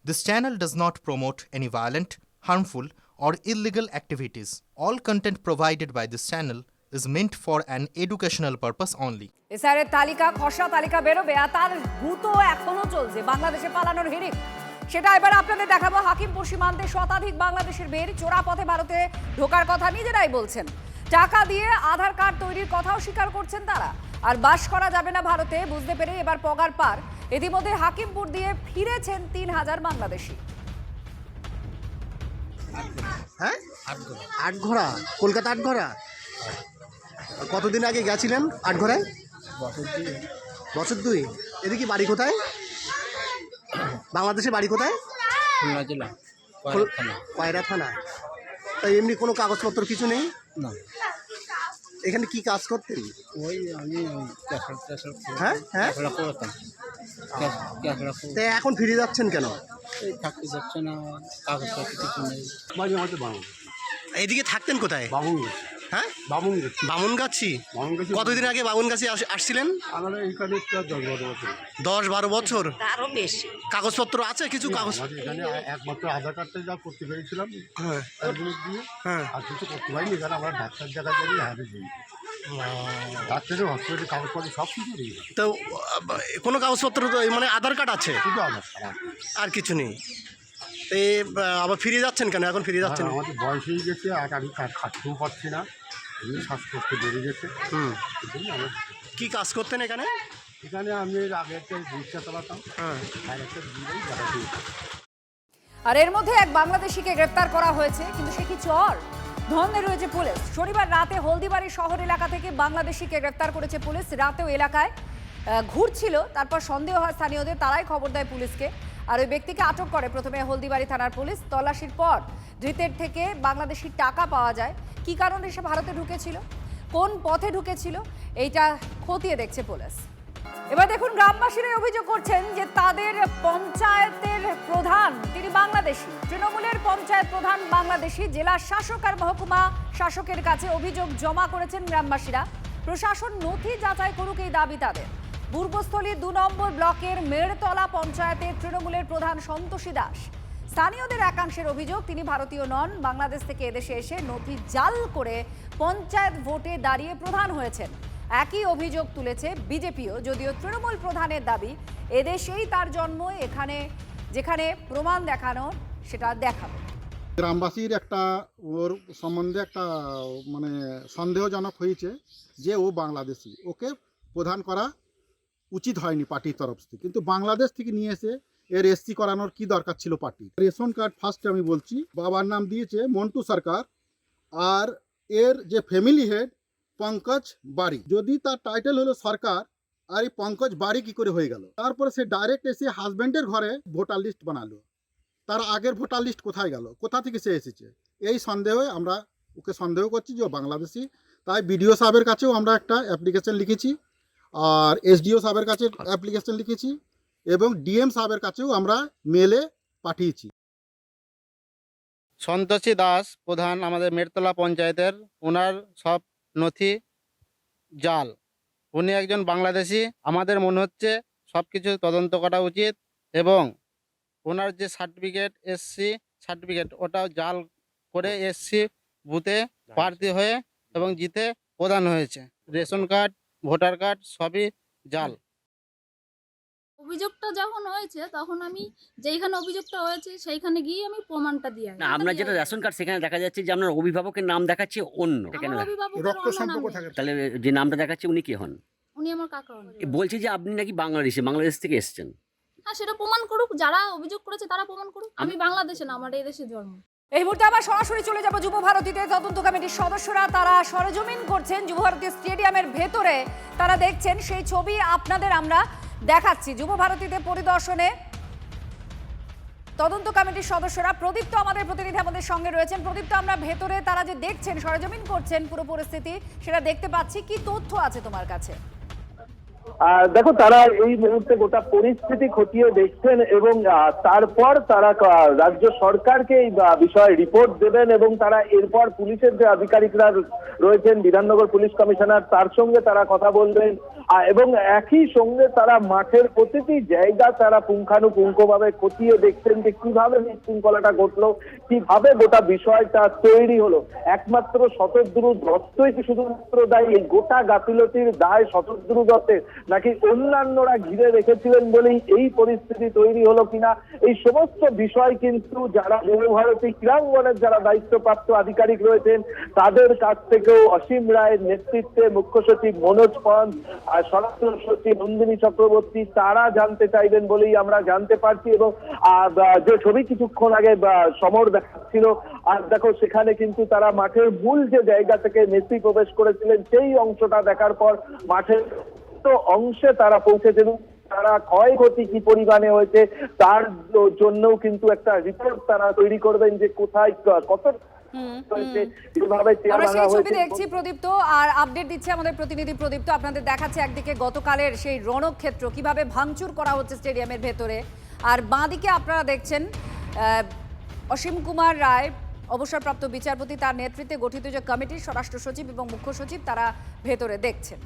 This channel does not promote any violent, harmful, or illegal activities. All content provided by this channel is meant for an educational purpose only. এসআরের তালিকা খসড়া তালিকা বেরোবে আর তার ভূত এখনো চলছে বাংলাদেশে পালানোর হিড়িক। সেটা এবার আপনাদের দেখাবো। হাকিমপুর সীমান্তে শতাধিক বাংলাদেশের বের চোরা পথে ভারতে ঢোকার কথা নিজেরাই বলছেন। টাকা দিয়ে আধার কার্ড তৈরির কথাও স্বীকার করছেন তারা। আর বাস করা যাবে না ভারতে বুঝতে পেরে এবার পগার পার। ইতিমধ্যে হাকিমপুর দিয়ে ফিরেছেন 3000 বাংলাদেশি। হ্যাঁ আটঘরা, কলকাতা আটঘরা। কতদিন আগে গেছিলেন আটঘরায়? বছর দুই। এদিকে বাড়ি কোথায়? বাংলাদেশে বাড়ি কোথায়? খুলনা জেলা পায়রা থানা। তাই এমনি কোনো কাগজপত্র কিছু নেই? না। এখানে কি কাজ করতেন? ওই আমি হ্যাঁ হ্যাঁ করতাম। তাই এখন ফিরে যাচ্ছেন কেন? এই থাকতে যাচ্ছে না, কাগজপত্র কিছু নেই। বাড়ি আমাদের বামুন। এদিকে থাকতেন কোথায়? বামুনগাছি। হ্যাঁ বামুনগাছি। বামুনগাছি। বামুনগাছি। কতদিন আগে বামুনগাছি আসছিলেন? আমরা এইখানে প্রায় 10-12 বছর। 10-12 বছর। আরো বেশি। কাগজপত্র আছে কিছু কাগজ? আমাদের এখানে একমাত্র আধার কার্ডটা যা করতে পেরেছিলাম হ্যাঁ দিয়ে, হ্যাঁ। আর কিছু করতে পারিনি। এখানে আমরা ডাক্তার জায়গায় যাই হাতে দিই। ডাক্তারের হসপিটালের কাগজপত্র সব কিছু দিই। তো কোনো কাগজপত্র তো মানে আধার কার্ড আছে, শুধু আধার কার্ড। আর কিছু নেই। এই আবার ফিরে যাচ্ছেন কেন? এখন ফিরে যাচ্ছেন? আমাদের বয়স হয়ে গেছে আর আমি খাটতেও পারছি না। এমনি শ্বাসকষ্ট বেড়ে গেছে। এই আমরা কি কাজ করতেন এখানে? এখানে আমি আগে একটা রিক্সা চালাতাম, হ্যাঁ। আর একটা দিয়েই বেড়াতে যেতাম। আর এর মধ্যে এক বাংলাদেশিকে গ্রেপ্তার করা হয়েছে, কিন্তু সে কি চর? ধন্দে রয়েছে পুলিশ। শনিবার রাতে হলদিবাড়ি শহর এলাকা থেকে বাংলাদেশিকে গ্রেপ্তার করেছে পুলিশ। রাতেও এলাকায় ঘুরছিল, তারপর সন্দেহ হয় স্থানীয়দের, তারাই খবর দেয় পুলিশকে। আর ওই ব্যক্তিকে আটক করে প্রথমে হলদিবাড়ি থানার পুলিশ। তল্লাশির পর ধৃতের থেকে বাংলাদেশি টাকা পাওয়া যায়। কি কারণে সে ভারতে ঢুকেছিল, কোন পথে ঢুকেছিল, এইটা খতিয়ে দেখছে পুলিশ। এবার দেখুন, গ্রামবাসীরা অভিযোগ করছেন যে তাদের পঞ্চায়েতের প্রধান তিনি বাংলাদেশি। তৃণমূলের পঞ্চায়েত প্রধান বাংলাদেশি। জেলা শাসক আর মহকুমা শাসকের কাছে অভিযোগ জমা করেছেন গ্রামবাসীরা। প্রশাসন নথি যাচাই করুক, এই দাবি তাদের। পূর্বস্থলী 2 নম্বর ব্লকের মেড়তলা পঞ্চায়েতের তৃণমূলের প্রধান সন্তোষী দাস। স্থানীয়দের একাংশের অভিযোগ তিনি ভারতীয় নন, বাংলাদেশ থেকে এদেশে এসে নথি জাল করে পঞ্চায়েত ভোটে দাঁড়িয়ে প্রধান হয়েছেন। একই অভিযোগ তুলেছে বিজেপিও, যদিও তৃণমূল প্রধানের দাবি এদেশেই তার জন্ম, এখানে যেখানে প্রমাণ দেখানো সেটা দেখাবে। গ্রামবাসীর একটা ওর সম্বন্ধে একটা মানে সন্দেহজনক হয়েছে যে ও বাংলাদেশি, ওকে প্রধান করা উচিত হয়নি পার্টির তরফ থেকে। কিন্তু বাংলাদেশ থেকে নিয়ে এসে এর এসসি করানোর কি দরকার ছিল পার্টির? রেশন কার্ড ফার্স্টে আমি বলছি, বাবার নাম দিয়েছে মন্টু সরকার, আর এর যে ফ্যামিলি হেড পঙ্কজ বাড়ি। যদি তার টাইটেল হলো সরকার, আর এই পঙ্কজ বাড়ি কি করে হয়ে গেল? তারপরে সে ডাইরেক্ট এসে হাজব্যান্ডের ঘরে ভোটার লিস্ট বানালো। তার আগের ভোটার লিস্ট কোথায় গেল? কোথা থেকে সে এসেছে? এই সন্দেহে আমরা ওকে সন্দেহ করছি যে ও বাংলাদেশি। তাই বিডিও সাহেবের কাছেও আমরা একটা অ্যাপ্লিকেশন লিখেছি, আর এসডিও সাহেবের কাছে অ্যাপ্লিকেশন লিখেছি, এবং ডিএম সাহেবের কাছেও আমরা মেলে পাঠিয়েছি। সন্তোষী দাস প্রধান আমাদের মেড়তলা পঞ্চায়েতের, ওনার সব নথি জাল। উনি একজন বাংলাদেশি। আমাদের মনে হচ্ছে সব কিছু তদন্ত করা উচিত, এবং ওনার যে সার্টিফিকেট, এসসি সার্টিফিকেট, ওটাও জাল করে এসসি বুথে প্রার্থী হয়ে এবং জিতে প্রধান হয়েছে। রেশন কার্ড, ভোটার কার্ড সবই জাল। অভিযোগটা যখন হয়েছে তখন আমি যেইখানে অভিযোগটা হয়েছে সেইখানে গিয়ে আমি প্রমাণটা দিয়ে না, আপনার যেটা রেশন কার্ড সেখানে দেখা যাচ্ছে যে আপনার অভিভাবকের নাম দেখাচ্ছে অন্য। কেন? রক্ত সম্পর্ক থাকে। তাহলে যে নামটা দেখাচ্ছে উনি কে হন? উনি আমার কাকা হন। বলছে যে আপনি নাকি বাংলাদেশ থেকে এসেছেন। হ্যাঁ, সেটা প্রমাণ করুক, যারা অভিযোগ করেছে তারা প্রমাণ করুক। আমি বাংলাদেশে না, আমার এই দেশে জন্ম। এই মুহূর্তে আবার সরাসরি চলে যাব যুব ভারতীতে। তদন্ত কমিটির সদস্যরা তারা সরেজমিন করছেন যুব ভারতী স্টেডিয়ামের ভেতরে। তারা দেখছেন সেই ছবি আপনাদের আমরা দেখাচ্ছি। যুব ভারতীতে পরিদর্শনে তদন্ত কমিটির সদস্যরা। প্রদীপ্ত আমাদের প্রতিনিধি আমাদের সঙ্গে রয়েছেন। প্রদীপ্ত, আমরা ভেতরে তারা যে দেখছেন, সরেজমিন করছেন পুরো পরিস্থিতি, সেটা দেখতে পাচ্ছি। কি তথ্য আছে তোমার কাছে? দেখো তারা এই মুহূর্তে গোটা পরিস্থিতি খতিয়ে দেখছেন এবং তারপর তারা রাজ্য সরকারকে এই বিষয়ে রিপোর্ট দেবেন এবং তারা এরপর পুলিশের যে আধিকারিকরা রয়েছেন, বিধাননগর পুলিশ কমিশনার, তার সঙ্গে তারা কথা বলবেন এবং একই সঙ্গে তারা মাঠের প্রতিটি জায়গা তারা পুঙ্খানুপুঙ্খভাবে খতিয়ে দেখছেন যে কিভাবে বিশৃঙ্খলাটা ঘটলো, কিভাবে গোটা বিষয়টা তৈরি হলো। একমাত্র শতদ্রু দত্তই কি শুধুমাত্র দায়ী? এই গোটা গাফিলতির দায় শতদ্রু দত্তের, নাকি অন্যান্যরা ঘিরে রেখেছিলেন বলেই এই পরিস্থিতি তৈরি হলো কিনা, এই সমস্ত বিষয় কিন্তু যারা যুবভারতী ক্রীড়াঙ্গনের যারা দায়িত্বপ্রাপ্ত আধিকারিক রয়েছেন তাদের কাছ থেকেও অসীম রায়ের নেতৃত্বে মুখ্য সচিব মনোজ পন্ত আর স্বরাষ্ট্র সচিব নন্দিনী চক্রবর্তী তারা জানতে চাইবেন বলেই আমরা জানতে পারছি। এবং যে ছবি কিছুক্ষণ আগে সমর দেখাচ্ছিল, আর দেখো সেখানে কিন্তু তারা মাঠের মূল যে জায়গা থেকে মেসি প্রবেশ করেছিলেন সেই অংশটা দেখার পর মাঠের অংশে তারা পৌঁছেছেন। তারা ক্ষয়ক্ষতি কি পরিমাণে হয়েছে তার জন্যও কিন্তু একটা রিপোর্ট তারা তৈরি করবেন যে কোথায় কত আমরা সেই ছবি দেখছি প্রদীপ্ত, আর আপডেট দিচ্ছে আমাদের প্রতিনিধি প্রদীপ্ত। আপনাদের দেখাচ্ছে একদিকে গতকালের সেই রণক্ষেত্র কিভাবে ভাঙচুর করা হচ্ছে স্টেডিয়ামের ভেতরে, আর বাঁদিকে আপনারা দেখছেন অসীম কুমার রায় অবসরপ্রাপ্ত বিচারপতি, তার নেতৃত্বে গঠিত যে কমিটি, স্বরাষ্ট্র সচিব এবং মুখ্য সচিব তারা ভেতরে দেখছেন।